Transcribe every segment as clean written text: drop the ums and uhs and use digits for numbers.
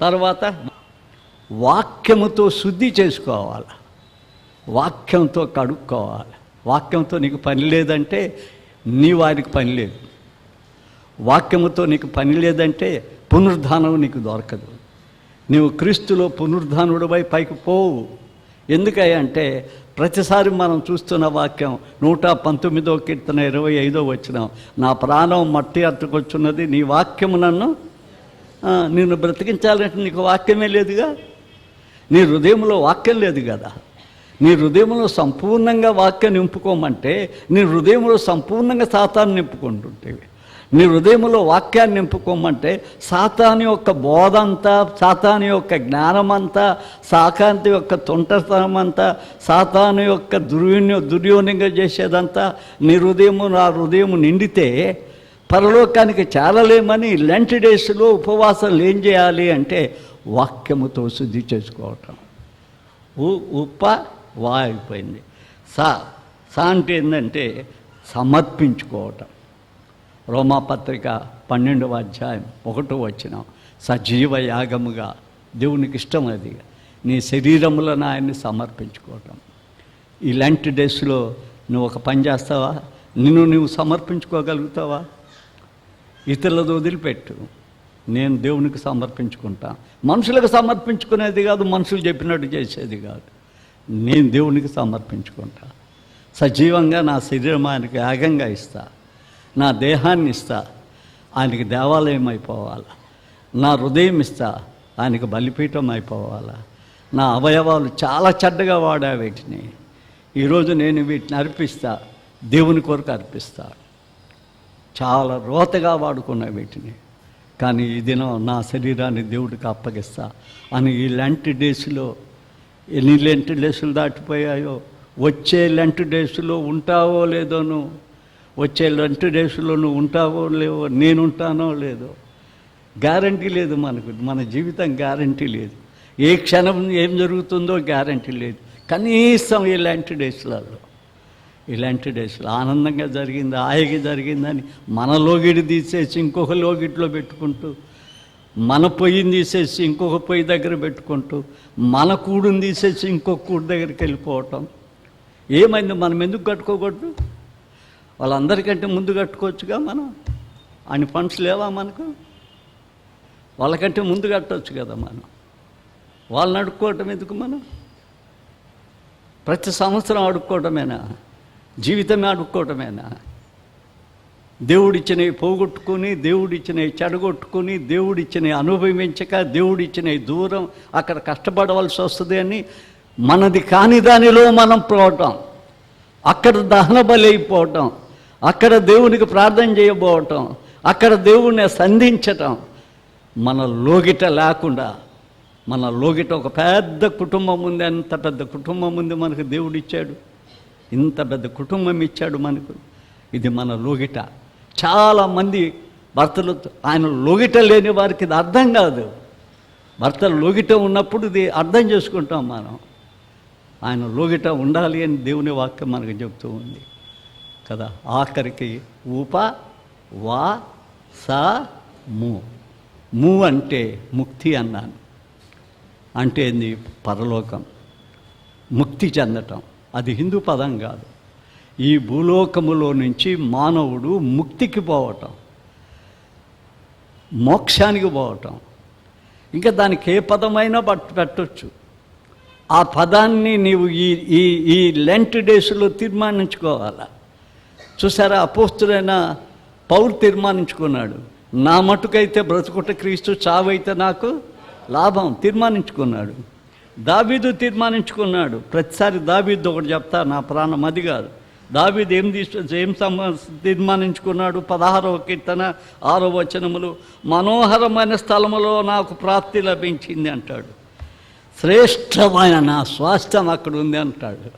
తర్వాత వాక్యముతో శుద్ధి చేసుకోవాలి, వాక్యంతో కడుక్కోవాలి. వాక్యంతో నీకు పని లేదంటే నీ వారికి పని లేదు. వాక్యముతో నీకు పని లేదంటే పునరుద్ధానం నీకు దొరకదు. నీవు క్రీస్తులో పునరుద్ధానుడిపై పైకి పోవు. ఎందుకంటే ప్రతిసారి మనం చూస్తున్న వాక్యం 119వ కీర్తన 25వ వచనం, నా ప్రాణం మట్టి అట్టుకొచ్చున్నది, నీ వాక్యము నిన్ను బ్రతికించాలంటే నీకు వాక్యమే లేదుగా. నీ హృదయంలో వాక్యం లేదు కదా. నీ హృదయంలో సంపూర్ణంగా వాక్యం నింపుకోమంటే నీ హృదయంలో సంపూర్ణంగా సాతాను నింపుకుంటుంటేవి. నీ హృదయంలో వాక్యాన్ని నింపుకోమంటే సాతాను యొక్క బోధ అంతా, సాతాను యొక్క జ్ఞానమంతా, సాకాంతి యొక్క తొంటతనం అంతా, సాతాను యొక్క దుర్యోనంగా చేసేదంతా నీ హృదయము నా హృదయము నిండితే పరలోకానికి చేరలేమని లెంట్ డేస్లో ఉపవాసాలు ఏం చేయాలి అంటే వాక్యముతో శుద్ధి చేసుకోవటం. వా అయిపోయింది. సా అంటే ఏంటంటే సమర్పించుకోవటం. రోమాపత్రిక 12వ అధ్యాయం 1వ వచనం, సజీవ యాగముగా దేవునికి ఇష్టం అది నీ శరీరములను ఆయన్ని సమర్పించుకోవటం. ఈ లెంట్ డేస్లో నువ్వు ఒక పని చేస్తావా? నువ్వు సమర్పించుకోగలుగుతావా? ఇతరులది వదిలిపెట్టు. నేను దేవునికి సమర్పించుకుంటా. మనుషులకు సమర్పించుకునేది కాదు, మనుషులు చెప్పినట్టు చేసేది కాదు. నేను దేవునికి సమర్పించుకుంటా. సజీవంగా నా శరీరం ఆయనకి యాగంగా ఇస్తా, నా దేహాన్ని ఇస్తా, ఆయనకి దేవాలయం అయిపోవాలి. నా హృదయం ఇస్తా, ఆయనకి బలిపీఠం అయిపోవాలి. నా అవయవాలు చాలా చెడ్డగా వాడా వీటిని, ఈరోజు నేను వీటిని అర్పిస్తా, దేవుని కొరకు అర్పిస్తా. చాలా రోతగా వాడుకున్న వీటిని, కానీ ఈ దినం నా శరీరాన్ని దేవుడికి అప్పగిస్తా అని ఈ లెంట్ డేస్లో ఎన్ని లెంట్ డేసులు దాటిపోయాయో, వచ్చే లెంట్ డేస్లో ఉంటావో లేదో, వచ్చే లెంట్ డేస్లో నువ్వు ఉంటావో లేవో, నేను ఉంటానో లేదో గ్యారంటీ లేదు. మన జీవితం గ్యారంటీ లేదు. ఏ క్షణం ఏం జరుగుతుందో గ్యారంటీ లేదు. కనీసం ఈ లెంట్ డేస్లో ఆనందంగా జరిగింది, హాయిగా జరిగిందని మన లోగిడి తీసేసి ఇంకొక లోగిట్లో పెట్టుకుంటూ, మన పొయ్యిని తీసేసి ఇంకొక పొయ్యి దగ్గర పెట్టుకుంటూ, మన కూడుని తీసేసి ఇంకొక కూడు దగ్గరికి వెళ్ళిపోవటం. ఏమైంది? మనం ఎందుకు కట్టుకోకూడదు? వాళ్ళందరికంటే ముందు కట్టుకోవచ్చుగా. మనం అన్ని ఫండ్స్ లేవా మనకు? వాళ్ళకంటే ముందు కట్టవచ్చు కదా. వాళ్ళని అడుక్కోవటం ఎందుకు? ప్రతి సంవత్సరం అడుక్కోవటమేనా? జీవితమే అడుక్కోవటమేనా? దేవుడిచ్చినవి పోగొట్టుకుని, దేవుడిచ్చినవి చెడగొట్టుకుని, దేవుడిచ్చినవి అనుభవించక, దేవుడిచ్చినవి దూరం అక్కడ కష్టపడవలసి వస్తుంది అని మనది కాని దానిలో మనం పోవటం, అక్కడ దహన బలి అయిపోవటం, అక్కడ దేవునికి ప్రార్థన చేయబోవటం, అక్కడ దేవుణ్ణి సంధించటం, మన లోగిట లేకుండా. మన లోగిట ఒక పెద్ద కుటుంబం ఉంది. అంత పెద్ద కుటుంబం ఉంది మనకు దేవుడు ఇచ్చాడు. ఇంత పెద్ద కుటుంబం ఇచ్చాడు మనకు. ఇది మన లోగిట. చాలామంది భర్తలు ఆయన లోగిట లేని వారికి ఇది అర్థం కాదు. భర్తలు లోగిట ఉన్నప్పుడు ఇది అర్థం చేసుకుంటాం మనం. ఆయన లోగిట ఉండాలి అని దేవుని వాక్యం మనకు చెప్తూ ఉంది కదా. ఆఖరికి వా సా ము అంటే ముక్తి అన్నాను. అంటే ఏంది? పరలోకం, ముక్తి చెందటం. అది హిందూ పదం కాదు. ఈ భూలోకములో నుంచి మానవుడు ముక్తికి పోవటం, మోక్షానికి పోవటం. ఇంకా దానికి ఏ పదమైనా పెట్టవచ్చు. ఆ పదాన్ని నీవు ఈ లెంట్ డేస్లో తీర్మానించుకోవాలా. చూసారా, అపోస్తులైన పౌలు తీర్మానించుకున్నాడు. నా మటుకైతే బ్రతుకుట క్రీస్తు, చావైతే నాకు లాభం తీర్మానించుకున్నాడు. దావీదు తీర్మానించుకున్నాడు. ప్రతిసారి దావీదు ఒకటి చెప్తా, నా ప్రాణం అది కాదు. దావీదు ఏం తీర్మానించుకున్నాడు? 16వ కీర్తన 6వ వచనములు, మనోహరమైన స్థలములో నాకు ప్రాప్తి లభించింది అంటాడు. శ్రేష్టమైన నా స్వాస్థ్యం అక్కడ ఉంది అంటాడు.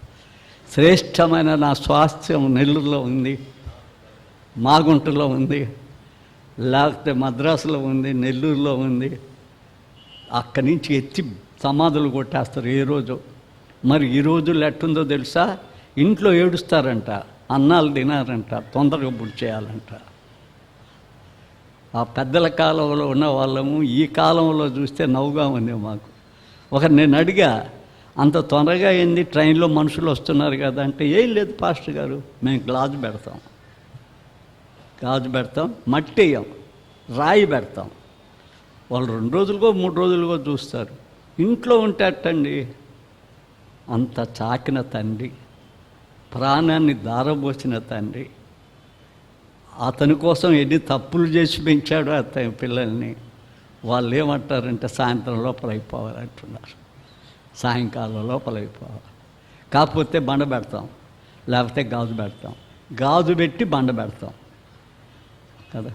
శ్రేష్టమైన నా స్వాస్థ్యం నెల్లూరులో ఉంది, మాగుంటలో ఉంది, లేకపోతే మద్రాసులో ఉంది, నెల్లూరులో ఉంది. అక్కడి నుంచి ఎత్తి సమాధులు కొట్టేస్తారు ఏ రోజు. మరి ఈ రోజుల్లో ఎట్టుందో తెలుసా? ఇంట్లో ఏడుస్తారంట, అన్నాలు తినారంట, తొందరగా బుడ్ చేయాలంట. ఆ పెద్దల కాలంలో ఉన్న వాళ్ళము ఈ కాలంలో చూస్తే నవ్వుగా ఉంది మాకు. నేను అడిగా, అంత తొందరగా ఏంది ట్రైన్లో మనుషులు వస్తున్నారు కదా అంటే, ఏం లేదు పాస్టర్ గారు, మేము గాజు పెడతాం, మట్టి వేయం, రాయి పెడతాం. వాళ్ళు 2 రోజులకో 3 రోజులకో చూస్తారు. ఇంట్లో ఉంటే అట్టండి. అంత చాకిన తండ్రి, ప్రాణాన్ని దారబోసిన తండ్రి, అతని కోసం ఎన్ని తప్పులు చేసి పెంచాడో అతని పిల్లల్ని. వాళ్ళు ఏమంటారంటే సాయంత్రం లోపల అయిపోవాలంటున్నారు, సాయంకాలం లోపల అయిపోవాలి. కాకపోతే బండ పెడతాం, లేకపోతే గాజు పెట్టి బండ పెడతాం కదా.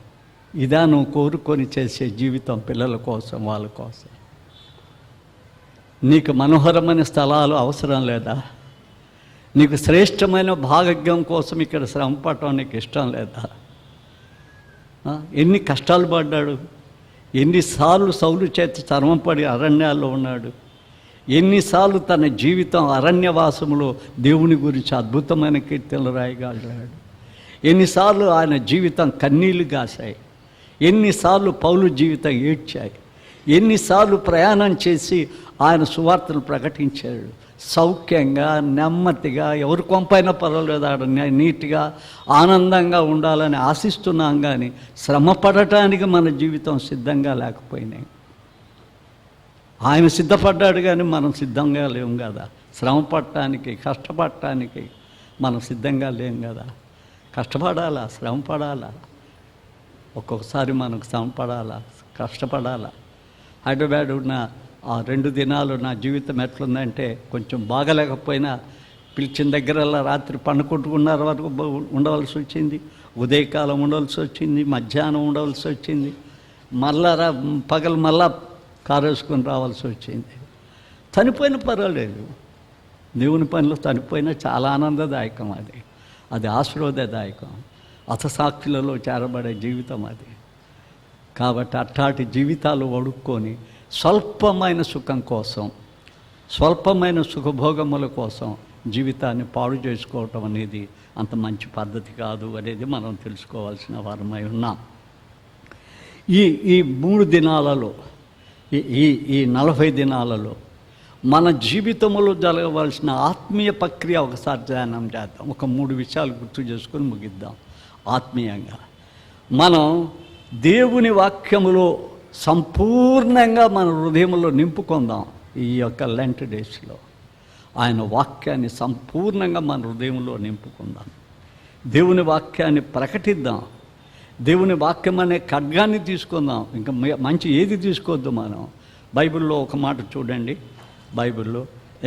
ఇదా నువ్వు కోరుకొని చేసే జీవితం పిల్లల కోసం, వాళ్ళ కోసం? నీకు మనోహరమైన స్థలాలు అవసరం లేదా? నీకు శ్రేష్టమైన భాగ్యం కోసం ఇక్కడ శ్రమ పడటం నీకు ఇష్టం లేదా? ఎన్ని కష్టాలు పడ్డాడు, ఎన్నిసార్లు సౌలు చేతి చర్మం పడి అరణ్యాల్లో ఉన్నాడు, ఎన్నిసార్లు తన జీవితం అరణ్యవాసములో దేవుని గురించి అద్భుతమైన కీర్తనలు రాయగలిగాడు, ఎన్నిసార్లు ఆయన జీవితం కన్నీళ్లు గాశాయి, ఎన్నిసార్లు పౌలు జీవితం ఏడ్చాయి, ఎన్నిసార్లు ప్రయాణం చేసి ఆయన సువార్తలు ప్రకటించాడు. సౌఖ్యంగా, నెమ్మదిగా, ఎవరి కొంపైనా పర్వాలేదు, ఆడ నీట్గా ఆనందంగా ఉండాలని ఆశిస్తున్నాం. కానీ శ్రమ పడటానికి మన జీవితం సిద్ధంగా లేకపోయినాయి. ఆయన సిద్ధపడ్డాడు కానీ మనం సిద్ధంగా లేము కదా. శ్రమ పడటానికి, కష్టపడటానికి మనం సిద్ధంగా లేము కదా. కష్టపడాలా, శ్రమ పడాలా, ఒక్కొక్కసారి మనకు శ్రమ పడాలా, కష్టపడాలా. హైదరాబాద్ ఉన్న ఆ 2 దినాలు నా జీవితం ఎట్లుందంటే, కొంచెం బాగలేకపోయినా పిలిచిన దగ్గరల్లా రాత్రి 11:30 వరకు ఉండవలసి వచ్చింది, ఉదయకాలం ఉండవలసి వచ్చింది, మధ్యాహ్నం ఉండవలసి వచ్చింది, పగలు మళ్ళా కారు వేసుకొని రావాల్సి వచ్చింది. చనిపోయిన పర్వాలేదు, దేవుని పనిలో చనిపోయినా చాలా ఆనందదాయకం. అది ఆశీర్వాదదాయకం. అతసాక్షులలో చేరబడే జీవితం అది. కాబట్టి అట్లాంటి జీవితాలు వడుక్కొని స్వల్పమైన సుఖం కోసం, స్వల్పమైన సుఖభోగముల కోసం జీవితాన్ని పాడు చేసుకోవటం అనేది అంత మంచి పద్ధతి కాదు అనేది మనం తెలుసుకోవాల్సిన వారమై ఉన్నాం. ఈ 3 దినాలలో, ఈ 40 దినాలలో మన జీవితంలో జరగవలసిన ఆత్మీయ ప్రక్రియ ఒకసారి ధ్యానం చేద్దాం. ఒక 3 విషయాలు గుర్తు చేసుకొని ముగిద్దాం. ఆత్మీయంగా మనం దేవుని వాక్యములో సంపూర్ణంగా మన హృదయంలో నింపుకుందాం. ఈ యొక్క లెంట్ డేస్లో ఆయన వాక్యాన్ని సంపూర్ణంగా మన హృదయంలో నింపుకుందాం. దేవుని వాక్యాన్ని ప్రకటిద్దాం. దేవుని వాక్యం అనే ఖడ్గాన్ని తీసుకుందాం. ఇంకా మంచి ఏది తీసుకోవద్దు మనం. బైబిల్లో ఒక మాట చూడండి. బైబిల్లో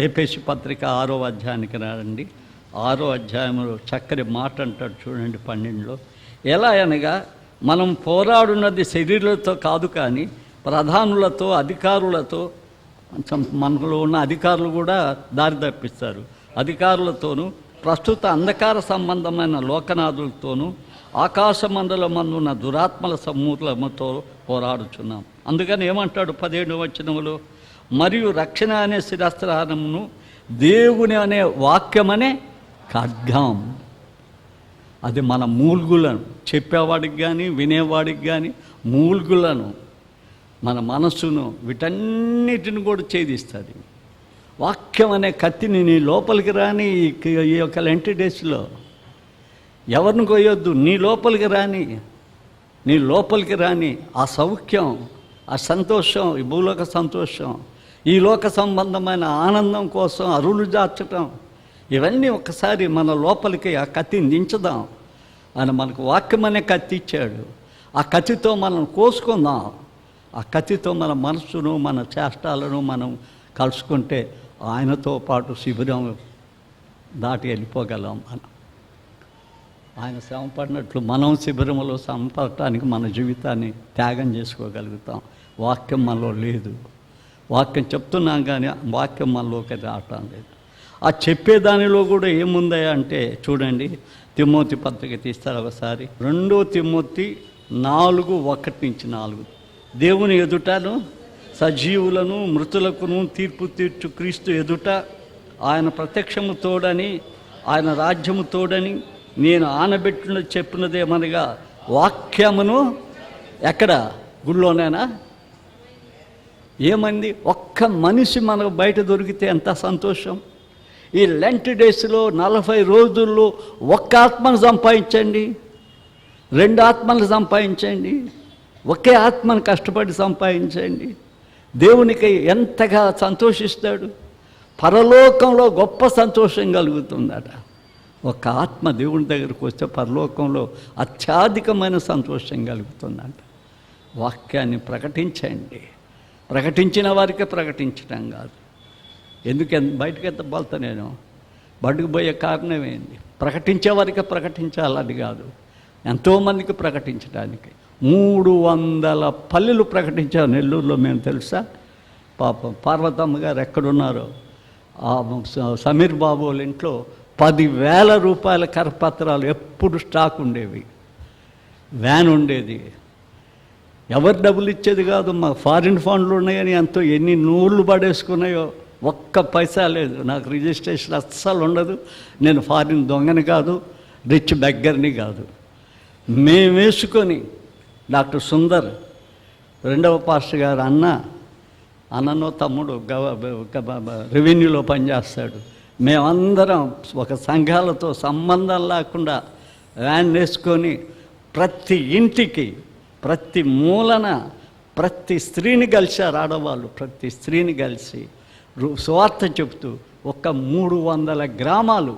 ఎఫెసీ పత్రిక 6వ అధ్యాయానికి రండి. 6వ అధ్యాయంలో చక్కని మాట అంటాడు చూడండి 12లో. ఎలా అనగా, మనం పోరాడున్నది శరీరులతో కాదు కానీ ప్రధానులతో, అధికారులతో. మనలో ఉన్న అధికారులు కూడా దారి తప్పిస్తారు. అధికారులతోనూ, ప్రస్తుత అంధకార సంబంధమైన లోకనాథులతోనూ, ఆకాశ మండలమందున్న దురాత్మల సమూహముతో పోరాడుచున్నాం. అందుకని ఏమంటాడు 17వ వచనములో, మరియు రక్షణ అనే శిరస్త్రానమును, దేవుని అనే వాక్యమనే ఖడ్గం. అది మన మూల్గులను, చెప్పేవాడికి కానీ వినేవాడికి కానీ మూల్గులను, మన మనస్సును, వీటన్నిటిని కూడా ఛేదిస్తుంది. వాక్యం అనే కత్తిని నీ లోపలికి రాని. ఈ యొక్క లెంట్ డేస్లో ఎవరిని కొయ్యొద్దు, నీ లోపలికి రాని. ఆ సౌఖ్యం, ఆ సంతోషం, ఈ భూలోక సంతోషం, ఈ లోక సంబంధమైన ఆనందం కోసం అరువులు జార్చటం, ఇవన్నీ ఒకసారి మన లోపలికి ఆ కత్తిని దించుదాం. ఆయన మనకు వాక్యం అనే కత్తి ఇచ్చాడు. ఆ కత్తితో మనం కోసుకుందాం. ఆ కత్తితో మన మనస్సును, మన చేష్టాలను మనం కలుసుకుంటే ఆయనతో పాటు శిబిరం దాటి వెళ్ళిపోగలం. ఆయన శ్రమ పడినట్లు మనం శిబిరంలో శ్రమ పడటానికి మన జీవితాన్ని త్యాగం చేసుకోగలుగుతాం. వాక్యం మనలో లేదు. వాక్యం చెప్తున్నాం కానీ వాక్యం మనలోకి రావటం లేదు. ఆ చెప్పేదానిలో కూడా ఏముందా అంటే చూడండి, తిమోతి పత్రిక తీస్తారు ఒకసారి. 2 తిమోతి 4:1-4. దేవుని ఎదుటను, సజీవులను, మృతులకును తీర్పు తీర్చు క్రీస్తు ఎదుట ఆయన ప్రత్యక్షము తోడని, ఆయన రాజ్యము తోడని నేను ఆనబెట్టిన చెప్పినదేమనగా, వాక్యమును ఎక్కడ? గుళ్ళోనేనా? ఏమంది? ఒక్క మనిషి మనకు బయట దొరికితే ఎంత సంతోషం. ఈ లెంట్ డేస్లో 40 రోజుల్లో ఒక్క ఆత్మను సంపాదించండి, 2 ఆత్మలు సంపాదించండి, ఒకే ఆత్మను కష్టపడి సంపాదించండి. దేవునికి ఎంతగా సంతోషిస్తాడు. పరలోకంలో గొప్ప సంతోషం కలుగుతుందట. ఒక ఆత్మ దేవుని దగ్గరికి వస్తే పరలోకంలో అత్యధికమైన సంతోషం కలుగుతుందంట. వాక్యాన్ని ప్రకటించండి. ప్రకటించిన వారికి ప్రకటించడం కాదు. బయటకు ఎంత బోల్తా నేను బడుగు పోయే కారణం ఏంది? ప్రకటించే వారికి ప్రకటించాలని కాదు, ఎంతోమందికి ప్రకటించడానికి. 300 పల్లెలు ప్రకటించారు నెల్లూరులో. మేము తెలుసా? పాపం పార్వతమ్మ గారు ఎక్కడున్నారో, సమీర్ బాబు వాళ్ళ ఇంట్లో 10,000 రూపాయల కరపత్రాలు ఎప్పుడు స్టాక్ ఉండేవి. వ్యాన్ ఉండేది. ఎవరు డబ్బులు ఇచ్చేది కాదు. మా ఫారిన్ ఫండ్లు ఉన్నాయని ఎంతో ఎన్ని నూళ్ళు పడేసుకున్నాయో, ఒక్క పైసా లేదు. నాకు రిజిస్ట్రేషన్ అస్సలు ఉండదు. నేను ఫారిన్ దొంగని కాదు, రిచ్ బెగ్గర్ని కాదు. మేము వేసుకొని డాక్టర్ సుందర్, 2వ పాస్టర్ గారు అన్ననో తమ్ముడు రెవెన్యూలో పనిచేస్తాడు. మేమందరం ఒక సంఘాలతో సంబంధం లేకుండా వ్యాన్ వేసుకొని ప్రతి ఇంటికి, ప్రతి మూలన ప్రతి స్త్రీని కలిశారు. ఆడవాళ్ళు ప్రతి స్త్రీని కలిసి సువార్త చెబుతూ ఒక 300 గ్రామాలు,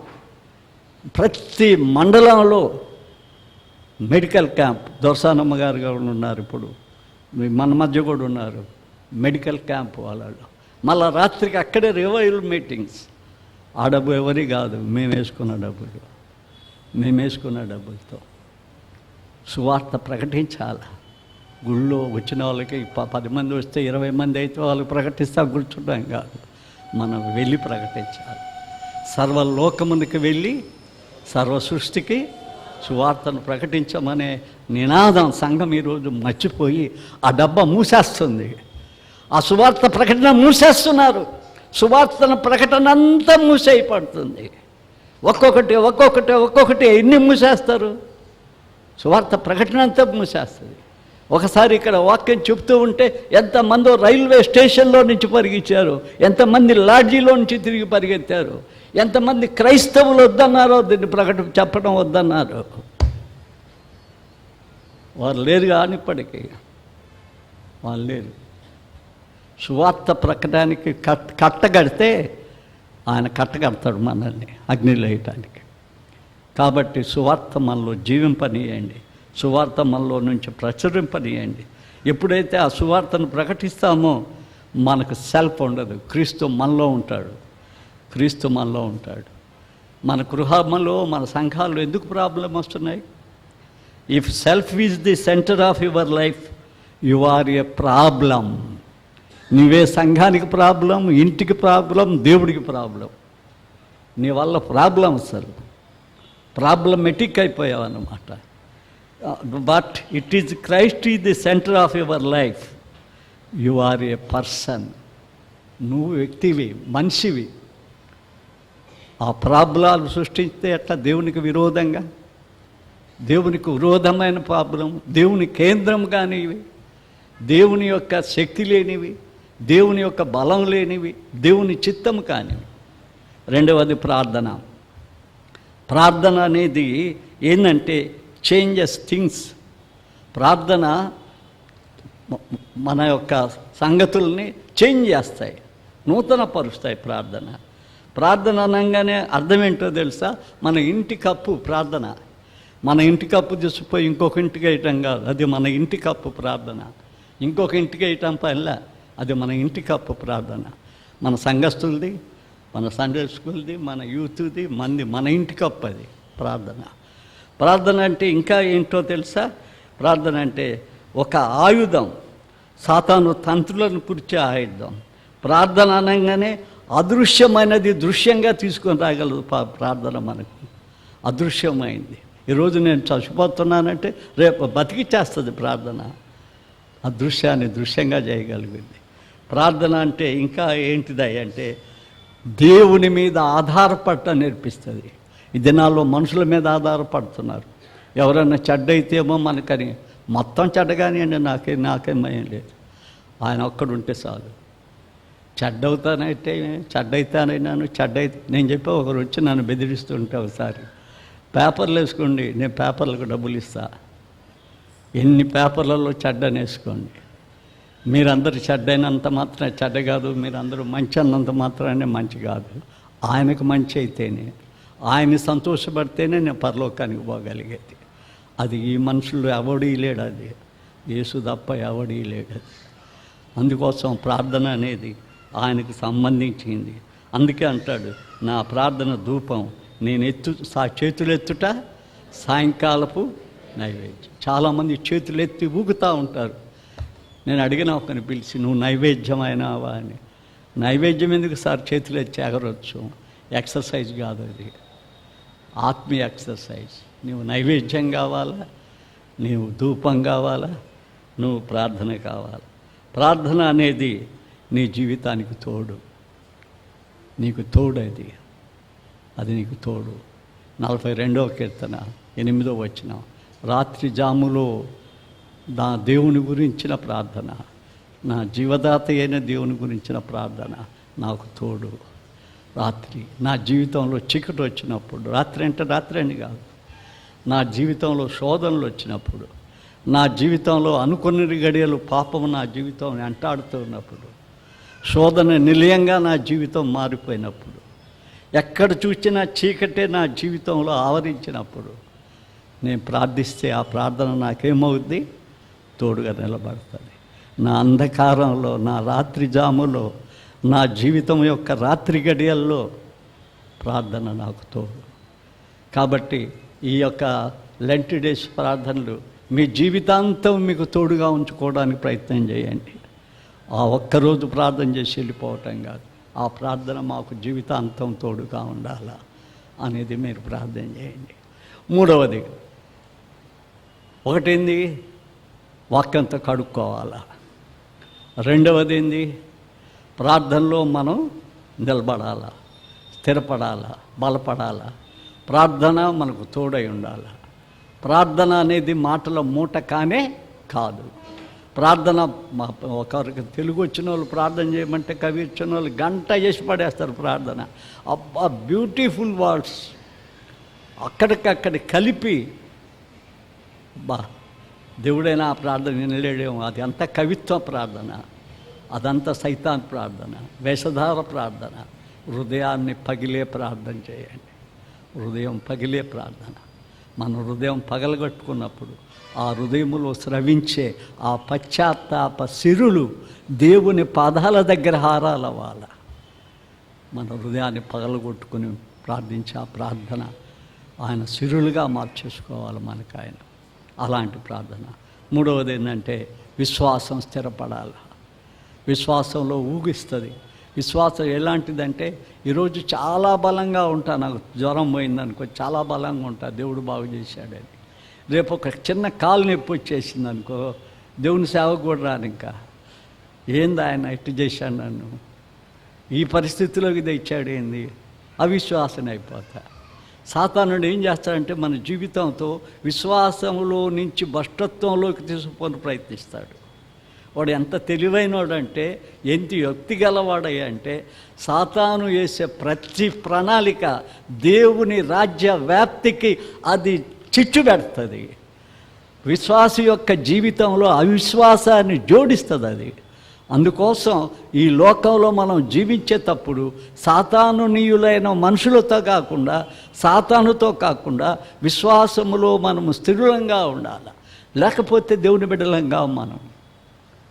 ప్రతి మండలంలో మెడికల్ క్యాంప్. దొరసానమ్మ గారు కూడా ఉన్నారు, ఇప్పుడు మన మధ్య కూడా ఉన్నారు. మెడికల్ క్యాంప్ వాళ్ళు. మళ్ళా రాత్రికి అక్కడే రివైవల్ మీటింగ్స్. ఆ డబ్బు ఎవరి కాదు, మేము వేసుకున్న డబ్బులతో సువార్త ప్రకటించాలి. గుళ్ళో వచ్చిన వాళ్ళకి 10 మంది వస్తే 20 మంది అయితే వాళ్ళకి ప్రకటిస్తా కూర్చుంటాం కాదు, మనం వెళ్ళి ప్రకటించాలి. సర్వలోకమునికి వెళ్ళి సర్వ సృష్టికి సువార్తను ప్రకటించమనే నినాదం సంఘం ఈరోజు మర్చిపోయి ఆ డబ్బా మూసేస్తుంది. ఆ సువార్త ప్రకటన మూసేస్తున్నారు. సువార్తన ప్రకటన అంతా మూసేయబడుతుంది. ఒక్కొక్కటి ఎన్ని మూసేస్తారు? సువార్త ప్రకటన అంతా మూసేస్తుంది. ఒకసారి ఇక్కడ వాక్యం చెప్తూ ఉంటే ఎంతమందో రైల్వే స్టేషన్లో నుంచి పరిగెత్తారు, ఎంతమంది లాడ్జీలో నుంచి తిరిగి పరిగెత్తారు, ఎంతమంది క్రైస్తవులు వద్దన్నారో దీన్ని చెప్పడం వద్దన్నారు. వారు లేరు కానీ ఇప్పటికీ వాళ్ళు లేరు. సువార్త ప్రకటనకి కట్టగడితే ఆయన కట్టగడతాడు మనల్ని అగ్నిలో వేయటానికి. కాబట్టి సువార్త మనలో జీవింపనీయండి, సువార్త మనలో నుంచి ప్రచురింపనీయండి. ఎప్పుడైతే ఆ సువార్తను ప్రకటిస్తామో మనకు సెల్ఫ్ ఉండదు, క్రీస్తు మనలో ఉంటాడు. మన గృహంలో, మన సంఘాల్లో ఎందుకు ప్రాబ్లం వస్తున్నాయి? If self is the centre of your life, you are a problem. నువ్వే సంఘానికి ప్రాబ్లం, ఇంటికి ప్రాబ్లం, దేవుడికి ప్రాబ్లం. నీ వల్ల ప్రాబ్లం అసలు ప్రాబ్లమెటిక్ అయిపోయావు అన్నమాట. But it is Christ is the centre of your life, you are a person. నువ్వు వ్యక్తివి, మనిషివి. ఆ ప్రాబ్లాలు సృష్టిస్తే ఎట్లా? దేవునికి విరోధంగా, దేవునికి విరోధమైన ప్రాబ్లం, దేవుని కేంద్రం కానివి, దేవుని యొక్క శక్తి లేనివి, దేవుని యొక్క బలం లేనివి, దేవుని చిత్తం కానివి. రెండవది ప్రార్థన అనేది ఏంటంటే చేంజెస్ థింగ్స్. ప్రార్థన మన యొక్క సంగతుల్ని చేంజ్ చేస్తాయి, నూతన పరుస్తాయి. ప్రార్థన అనగానే అర్థం ఏంటో తెలుసా? మన ఇంటి కప్పు ప్రార్థన. మన ఇంటి కప్పు తీసుకుపోయి ఇంకొక ఇంటికి వేయటం కాదు, అది మన ఇంటి కప్పు ప్రార్థన. ఇంకొక ఇంటికి వేయటం పనిలే, అది మన ఇంటి కప్పు ప్రార్థన. మన సంఘస్థులది, మన సండే స్కూల్ది, మన యూత్ది, మన ఇంటి కప్పు అది ప్రార్థన అంటే ఇంకా ఏంటో తెలుసా? ప్రార్థన అంటే ఒక ఆయుధం, సాతాను తంత్రులను పురిచే ఆయుధం. ప్రార్థన అనగానే అదృశ్యమైనది దృశ్యంగా తీసుకొని రాగలదు ప్రార్థన. మనకు అదృశ్యమైంది. ఈరోజు నేను చచ్చిపోతున్నానంటే రేపు బతికిచ్చేస్తుంది ప్రార్థన. అదృశ్యాన్ని దృశ్యంగా చేయగలిగింది ప్రార్థన. అంటే ఇంకా ఏంటిది అంటే దేవుని మీద ఆధారపడటం నేర్పిస్తుంది. ఈ దినాల్లో మనుషుల మీద ఆధారపడుతున్నారు. ఎవరైనా చెడ్డైతేమో మనకని మొత్తం చెడ్డగానే అండి, నాకేమేం లేదు. ఆయన ఒక్కడుంటే చాలు. చెడ్డైతానైనాను నేను చెప్పి ఒకరు వచ్చి నన్ను బెదిరిస్తుంటే ఒకసారి, పేపర్లు వేసుకోండి, నేను పేపర్లకు డబ్బులు ఇస్తా, ఎన్ని పేపర్లలో చెడ్డని వేసుకోండి, మీరందరూ చెడ్డైనంత మాత్రం చెడ్డ కాదు, మీరందరూ మంచి అన్నంత మాత్రానే మంచి కాదు. ఆయనకు మంచి అయితేనే, ఆయన్ని సంతోషపడితేనే నేను పరలోకానికి పోగలిగేది. అది ఈ మనుషులు ఎవడీ లేడు, అది యేసు తప్ప ఎవడీ లేడు. అది అందుకోసం ప్రార్థన అనేది ఆయనకు సంబంధించింది. అందుకే అంటాడు, నా ప్రార్థన ధూపం నేను చేతులెత్తుట సాయంకాలపు నైవేద్యం. చాలామంది చేతులెత్తి ఊగుతూ ఉంటారు. నేను అడిగిన ఒకరిని పిలిచి, నువ్వు నైవేద్యమైనావా అని. నైవేద్యం ఎందుకు సార్ చేతులు ఎత్తి ఎగరొచ్చు? ఎక్సర్సైజ్ కాదు అది, ఆత్మీయ ఎక్సర్సైజ్. నువ్వు నైవేద్యం కావాలా, నీవు ధూపం కావాలా, నువ్వు ప్రార్థన కావాలి. ప్రార్థన అనేది నీ జీవితానికి తోడు, నీకు తోడు, అది నీకు తోడు. 42వ కీర్తన 8వ వచనం, రాత్రి జాములో నా దేవుని గురించిన ప్రార్థన, నా జీవదాత అయిన దేవుని గురించిన ప్రార్థన నాకు తోడు. రాత్రి నా జీవితంలో చీకటి వచ్చినప్పుడు, రాత్రి అని కాదు, నా జీవితంలో శోధనలు వచ్చినప్పుడు, నా జీవితంలో అనుకున్న గడియలు పాపము నా జీవితం వెంటాడుతూ ఉన్నప్పుడు, శోధన నిలయంగా నా జీవితం మారిపోయినప్పుడు, ఎక్కడ చూసినా చీకటే నా జీవితంలో ఆవరించినప్పుడు నేను ప్రార్థిస్తే ఆ ప్రార్థన నాకేమవుద్ది? తోడుగా నిలబడుతుంది. నా అంధకారంలో, నా రాత్రి జాములో, నా జీవితం యొక్క రాత్రి గడియల్లో ప్రార్థన నాకు తోడు. కాబట్టి ఈ యొక్క లెంట్ డేస్ ప్రార్థనలు మీ జీవితాంతం మీకు తోడుగా ఉంచుకోవడానికి ప్రయత్నం చేయండి. ఆ ఒక్కరోజు ప్రార్థన చేసి వెళ్ళిపోవటం కాదు, ఆ ప్రార్థన మాకు జీవితాంతం తోడుగా ఉండాలా అనేది మీరు ప్రార్థన చేయండి. మూడవది, ఒకటేంది, వాక్యంతో కడుక్కోవాలా. రెండవది ఏంది, ప్రార్థనలో మనం నిలబడాలా, స్థిరపడాలా, బలపడాలా. ప్రార్థన మనకు తోడై ఉండాలి. ప్రార్థన అనేది మాటల మూట కానే కాదు. ప్రార్థన ఒకరికి తెలుగు వచ్చిన వాళ్ళు ప్రార్థన చేయమంటే, కవి వచ్చిన వాళ్ళు గంట చేసి పడేస్తారు ప్రార్థన. అబ్బా, బ్యూటిఫుల్ వర్డ్స్ అక్కడికక్కడ కలిపి, బా దేవుడైనా ఆ ప్రార్థన వినలేడేమో. అది అంత కవిత్వ ప్రార్థన, అదంతా సైతాన్ ప్రార్థన, వేషధార ప్రార్థన. హృదయాన్ని పగిలే ప్రార్థన చేయండి. హృదయం పగిలే ప్రార్థన. మన హృదయం పగలగొట్టుకున్నప్పుడు ఆ హృదయములో స్రవించే ఆ పశ్చాత్తాప సిరులు దేవుని పాదాల దగ్గర హారాలవ్వాల. మన హృదయాన్ని పగలగొట్టుకుని ప్రార్థించే ఆ ప్రార్థన ఆయన సిరులుగా మార్చేసుకోవాలి మనకు ఆయన. అలాంటి ప్రార్థన. మూడవది ఏంటంటే, విశ్వాసం స్థిరపడాలి. విశ్వాసంలో ఊగిస్తుంది. విశ్వాసం ఎలాంటిదంటే, ఈరోజు చాలా బలంగా ఉంటా, నాకు జ్వరం పోయిందనుకో, చాలా బలంగా ఉంటా, దేవుడు బాగు చేశాడని. రేపు ఒక చిన్న కాలు నొప్పి వచ్చేసింది అనుకో, దేవుని సేవకు కూడా రాను. ఇంకా ఏంది ఆయన ఇట్టు చేశాడు నన్ను, ఈ పరిస్థితిలోకి తెచ్చాడు, ఏంది, అవిశ్వాసం అయిపోతా. సాతానుడు ఏం చేస్తాడంటే, మన జీవితంతో విశ్వాసంలో నుంచి భ్రష్టత్వంలోకి తీసుకుని ప్రయత్నిస్తాడు. వాడు ఎంత తెలివైనవాడంటే, ఎంత యుక్తి గలవాడయ్యా అంటే, సాతాను వేసే ప్రతి ప్రణాళిక దేవుని రాజ్య వ్యాప్తికి అది చిచ్చు పెడుతుంది. విశ్వాస యొక్క జీవితంలో అవిశ్వాసాన్ని జోడిస్తుంది అది. అందుకోసం ఈ లోకంలో మనం జీవించేటప్పుడు సాతానునీయులైన మనుషులతో కాకుండా, సాతానుతో కాకుండా విశ్వాసములో మనము స్థిరంగా ఉండాలి. లేకపోతే దేవుని బిడ్డలంగా మనం.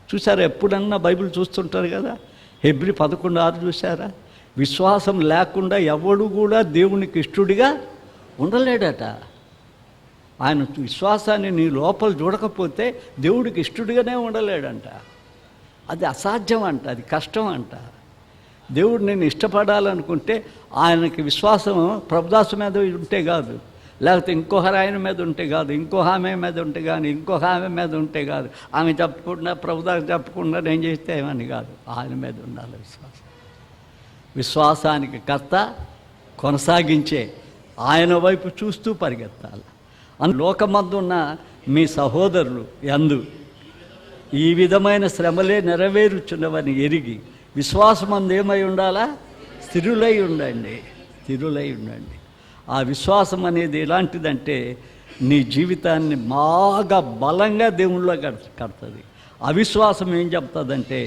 చూసారా, ఎప్పుడన్నా బైబిల్ చూస్తుంటారు కదా, హెబ్రీ 11:6 చూసారా? విశ్వాసం లేకుండా ఎవడు కూడా దేవునికి ఇష్టడిగా ఉండలేడట. ఆయన విశ్వాసాన్ని నీ లోపల చూడకపోతే దేవుడికి ఇష్టడిగానే ఉండలేడంట. అది అసాధ్యం అంట, అది కష్టం అంట. దేవుడు నేను ఇష్టపడాలనుకుంటే ఆయనకి విశ్వాసం ప్రభుదాసు మీద ఉంటే కాదు, లేకపోతే ఇంకొక ఆయన మీద ఉంటే కాదు, ఇంకొక ఆమె మీద ఉంటే కానీ, ఇంకొక ఆమె మీద ఉంటే కాదు, ఆమె చెప్పకుండా ప్రభుదాసు చెప్పకుండా నేను చేస్తే ఏమని కాదు, ఆయన మీద ఉండాలి విశ్వాసం. విశ్వాసానికి కర్త, కొనసాగించే ఆయన వైపు చూస్తూ పరిగెత్తాలి. లోకమందున్న మీ సహోదరులు యందు ఈ విధమైన శ్రమలే నెరవేరుచున్నవని ఎరిగి విశ్వాసమందు ఏమై ఉండాలా? స్థిరులై ఉండండి, స్థిరులై ఉండండి. ఆ విశ్వాసం అనేది ఎలాంటిదంటే నీ జీవితాన్ని బాగా బలంగా దేవుళ్ళో కడుతుంది. అవిశ్వాసం ఏం చెప్తుందంటే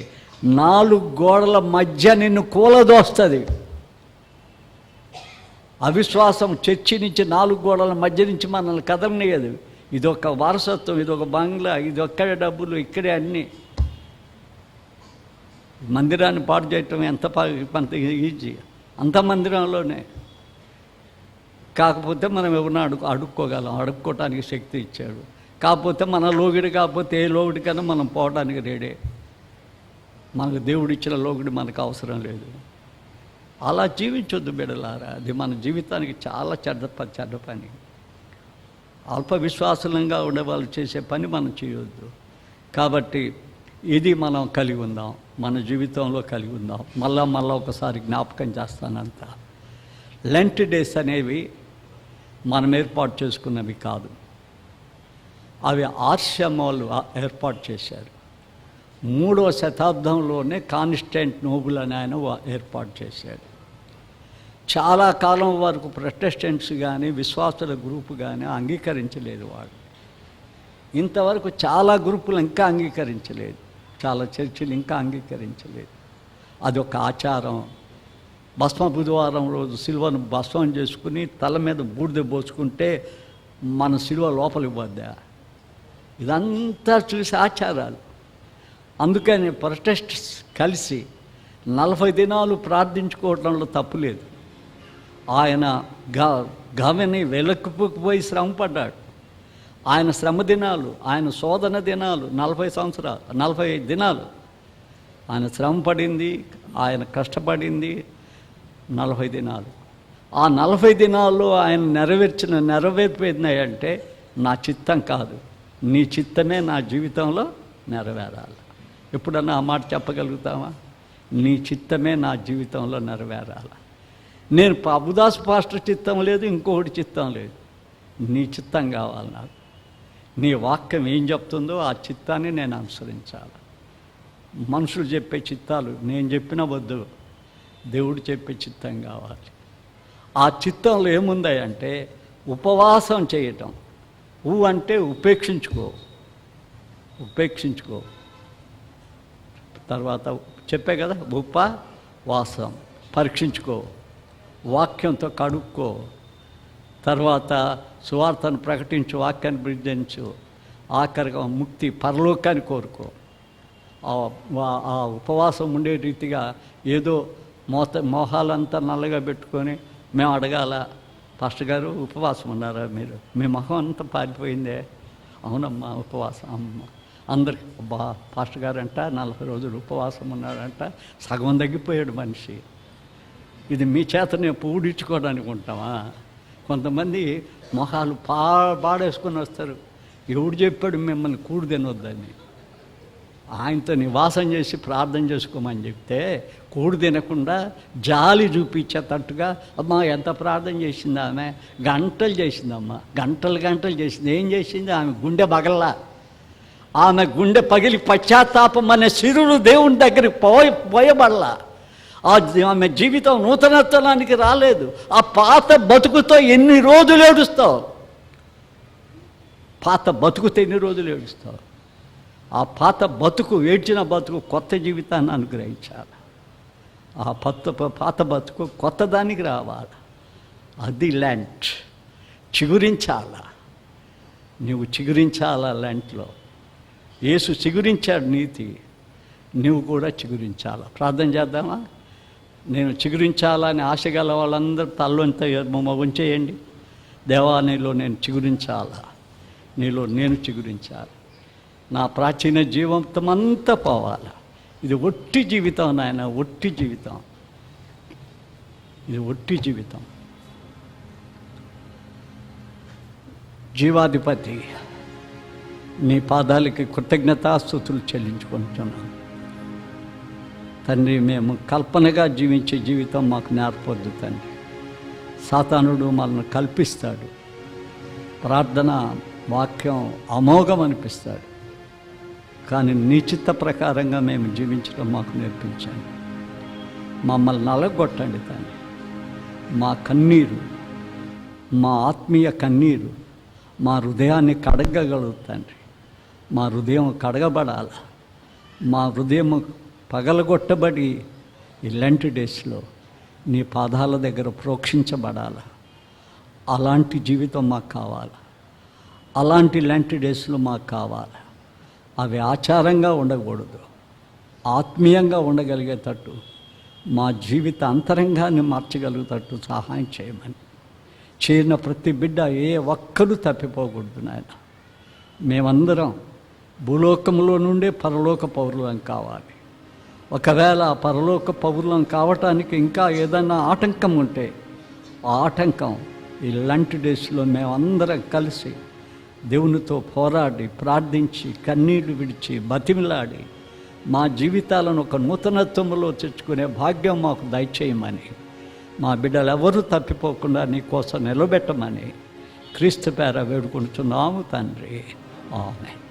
4 గోడల మధ్య నిన్ను కూలదోస్తుంది. అవిశ్వాసం చర్చి నుంచి 4 గోడల మధ్య నుంచి మనల్ని కదలనియదు. ఇదొక వారసత్వం, ఇదొక బంగ్లా, ఇదొక్కడే డబ్బులు, ఇక్కడే అన్నీ. మందిరాన్ని పాడు చేయటం అంత ఈజీ, అంత మందిరంలోనే. కాకపోతే మనం ఎవరిని అడుక్కోగలం, అడుక్కోవటానికి శక్తి ఇచ్చాడు. కాకపోతే మన లోగిడి కాకపోతే ఏ లోగిడికైనా మనం పోవడానికి రెడీ. మనకు దేవుడు ఇచ్చిన లోగిడి మనకు అవసరం లేదు. అలా జీవించొద్దు బిడ్డలారా. అది మన జీవితానికి చాలా చెడ్డ పని. అల్ప విశ్వాసంగా ఉండేవాళ్ళు చేసే పని మనం చేయొద్దు. కాబట్టి ఇది మనం కలిగి ఉందాం, మన జీవితంలో కలిగి ఉందాం. మళ్ళా ఒకసారి జ్ఞాపకం చేస్తానంత. లెంట్ డేస్ అనేవి మనం ఏర్పాటు చేసుకున్నవి కాదు, అవి ఆర్షమోలు ఏర్పాటు చేశారు. 3వ శతాబ్దంలోనే కాన్స్టాంటినోపుల్ అని ఆయన ఏర్పాటు చేశాడు. చాలా కాలం వరకు ప్రొటెస్టెంట్స్ కానీ విశ్వాసుల గ్రూపు కానీ అంగీకరించలేదు వాడు. ఇంతవరకు చాలా గ్రూపులు ఇంకా అంగీకరించలేదు, చాలా చర్చిలు ఇంకా అంగీకరించలేదు. అదొక ఆచారం. భస్మ బుధవారం రోజు సిలువను భస్మం చేసుకుని తల మీద బూడిద పోసుకుంటే మన సిలువ లోపలికి పోద్దా? ఇదంతా చూసి ఆచారాలు. అందుకని ప్రొటెస్టెంట్స్ కలిసి 40 దినాలు ప్రార్థించుకోవడంలో తప్పు లేదు. ఆయన గవిని వెలక్కుపోయి శ్రమపడ్డాడు. ఆయన శ్రమ దినాలు, ఆయన శోధన దినాలు 45 దినాలు ఆయన శ్రమపడింది, ఆయన కష్టపడింది 40 దినాలు. ఆ 40 దినాల్లో ఆయన నెరవేర్పోయిందంటే నా చిత్తం కాదు, నీ చిత్తమే నా జీవితంలో నెరవేరాలి. ఎప్పుడన్నా ఆ మాట చెప్పగలుగుతామా? నీ చిత్తమే నా జీవితంలో నెరవేరాలి. నేను అబుదాస్ పాస్టర్ చిత్తం లేదు, ఇంకొకటి చిత్తం లేదు, నీ చిత్తం కావాలి నాకు. నీ వాక్యం ఏం చెప్తుందో ఆ చిత్తాన్ని నేను అనుసరించాలి. మనుషులు చెప్పే చిత్తాలు నేను చెప్పిన వద్దు, దేవుడు చెప్పే చిత్తం కావాలి. ఆ చిత్తంలో ఏముందంటే ఉపవాసం చేయటం. అంటే ఉపేక్షించుకో. తర్వాత చెప్పే కదా, ఉపవాసం. పరీక్షించుకో, వాక్యంతో కడుక్కో, తర్వాత సువార్తను ప్రకటించు, వాక్యాన్ని బృందించు, ఆఖరిగా ముక్తి పరలోకాన్ని కోరుకో. ఆ ఉపవాసం ఉండే రీతిగా ఏదో మోహాలంతా నల్లగా పెట్టుకొని మేము అడగాల, పాస్టర్ గారు ఉపవాసం ఉన్నారా మీరు? మీ మొహం అంతా పారిపోయిందే. అవునమ్మా ఉపవాసం. అమ్మ అందరికి పాస్టర్ గారు అంట 40 రోజులు ఉపవాసం ఉన్నాడంట, సగం తగ్గిపోయాడు మనిషి. ఇది మీ చేతనే పూడించుకోవడానికి ఉంటామా? కొంతమంది మొహాలు పాడేసుకొని వస్తారు. ఎవడు చెప్పాడు మిమ్మల్ని కూడు తినొద్దని? ఆయనతో నివాసం చేసి ప్రార్థన చేసుకోమని చెప్తే కూడు తినకుండా జాలి చూపించేటట్టుగా అమ్మా ఎంత ప్రార్థన చేసింది ఆమె, గంటలు చేసిందమ్మా, గంటలు చేసింది. ఏం చేసింది? ఆమె గుండె పగల్లా. ఆమె గుండె పగిలి పశ్చాత్తాపం అనే సిరులు దేవుని దగ్గరికి పోయబడలా. ఆమె జీవితం నూతనత్వానికి రాలేదు. ఆ పాత బతుకుతో ఎన్ని రోజులు ఏడుస్తావు? పాత బతుకుతో ఎన్ని రోజులు ఏడుస్తావు? ఆ ఏడ్చిన బతుకు కొత్త జీవితాన్ని అనుగ్రహించాలి. ఆ పాత బతుకు కొత్త దానికి రావాలి. అది లెంట్. చిగురించాలా, నువ్వు చిగురించాలా లెంట్లో. యేసు చిగురించాడు నీతి, నువ్వు కూడా చిగురించాలా. ప్రార్థన చేద్దామా? నేను చిగురించాలని ఆశగల వాళ్ళందరూ తల్లంతా ఉంచేయండి. దేవా, నీలో నేను చిగురించాలా, నీలో నేను చిగురించాలి. నా ప్రాచీన జీవితం అంతా పోవాలి. ఇది ఒట్టి జీవితం నాయన, ఒట్టి జీవితం. ఇది ఒట్టి జీవితం. జీవాధిపతి, నీ పాదాలకి కృతజ్ఞతాస్తుతులు చెల్లించుకుంటున్నాను తండ్రి. మేము కల్పనగా జీవించే జీవితం మాకు నేర్పొద్దు తండ్రి. సాతానుడు మనల్ని కల్పిస్తాడు. ప్రార్థన వాక్యం అమోఘం అనిపిస్తాడు. కానీ నీ చిత్త ప్రకారంగా మేము జీవించడం మాకు నేర్పించండి. మమ్మల్ని నలగొట్టండి తండ్రి. మా కన్నీరు, మా ఆత్మీయ కన్నీరు మా హృదయాన్ని కడగగలుగుతండి. మా హృదయం కడగబడాల. మా హృదయం పగలగొట్టబడి ఈ లెంట్ డేస్లో నీ పాదాల దగ్గర ప్రోక్షించబడాలి. అలాంటి జీవితం మాకు కావాలి. అలాంటి లెంట్ డేస్లో మాకు కావాలి. అవి ఆచారంగా ఉండకూడదు, ఆత్మీయంగా ఉండగలిగేటట్టు మా జీవిత అంతరంగాన్ని మార్చగలుగుతట్టు సహాయం చేయమని. చేరిన ప్రతి బిడ్డ ఏ ఒక్కరూ తప్పిపోకూడదు నాయన. మేమందరం భూలోకంలో నుండే పరలోక పౌరులం కావాలి. ఒకవేళ ఆ పరలోక పౌరులం కావటానికి ఇంకా ఏదైనా ఆటంకం ఉంటే ఆ ఆటంకం ఈ లంచ్ డేస్లో మేమందరం కలిసి దేవునితో పోరాడి ప్రార్థించి కన్నీళ్లు విడిచి బతిమిలాడి మా జీవితాలను ఒక నూతనత్వంలో తెచ్చుకునే భాగ్యం మాకు దయచేయమని, మా బిడ్డలు ఎవరూ తప్పిపోకుండా నీ కోసం నిలబెట్టమని క్రీస్తు పేర వేడుకుంటున్నాము తండ్రి. ఆమేన్.